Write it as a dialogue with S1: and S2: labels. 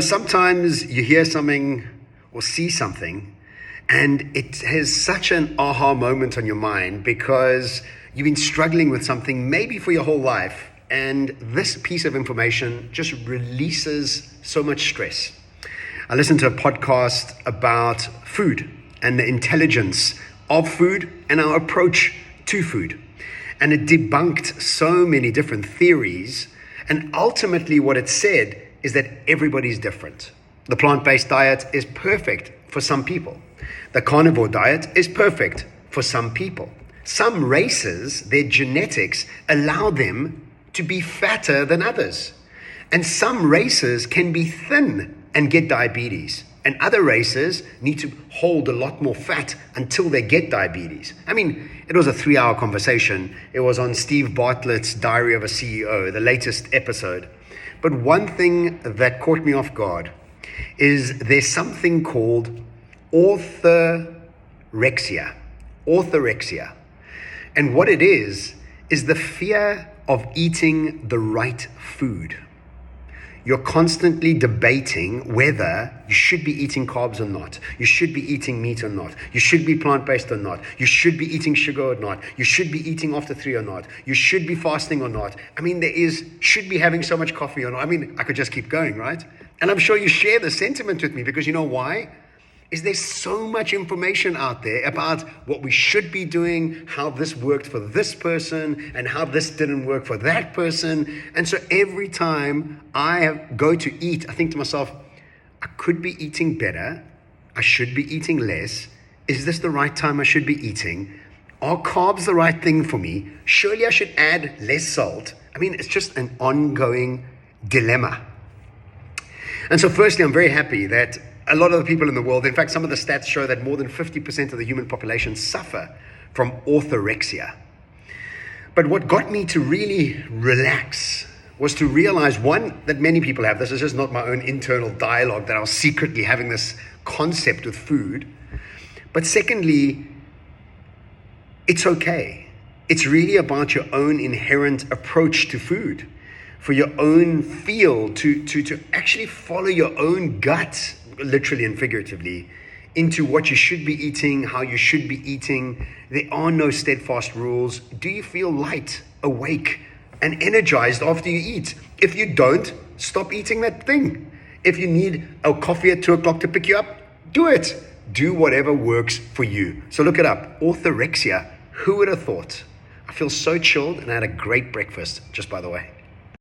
S1: Sometimes you hear something or see something, and it has such an aha moment on your mind because you've been struggling with something maybe for your whole life, and this piece of information just releases so much stress. I listened to a podcast about food and the intelligence of food and our approach to food. And it debunked so many different theories. And ultimately what it said is that everybody's different. The plant-based diet is perfect for some people. The carnivore diet is perfect for some people. Some races, their genetics allow them to be fatter than others. And some races can be thin and get diabetes. And other races need to hold a lot more fat until they get diabetes. It was a 3-hour conversation. It was on Steve Bartlett's Diary of a CEO, the latest episode. But one thing that caught me off guard is there's something called orthorexia. Orthorexia. And what it is the fear of eating the right food. You're constantly debating whether you should be eating carbs or not. You should be eating meat or not. You should be plant-based or not. You should be eating sugar or not. You should be eating after 3 or not. You should be fasting or not. Should be having so much coffee or not. I could just keep going, right? And I'm sure you share the sentiment with me because you know why? Is there's so much information out there about what we should be doing, how this worked for this person, and how this didn't work for that person. And so every time I go to eat, I think to myself, I could be eating better. I should be eating less. Is this the right time I should be eating? Are carbs the right thing for me? Surely I should add less salt. It's just an ongoing dilemma. And so firstly, I'm very happy that a lot of the people in the world, in fact, some of the stats show that more than 50% of the human population suffer from orthorexia. But what got me to really relax was to realize, one, that many people have. This is just not my own internal dialogue that I was secretly having this concept with food. But secondly, it's okay. It's really about your own inherent approach to food, for your own feel, to actually follow your own gut, literally and figuratively, into what you should be eating, how you should be eating. There are no steadfast rules. Do you feel light, awake, and energized after you eat? If you don't, stop eating that thing. If you need a coffee at 2 o'clock to pick you up, do it. Do whatever works for you. So look it up. Orthorexia. Who would have thought? I feel so chilled, and I had a great breakfast, just by the way.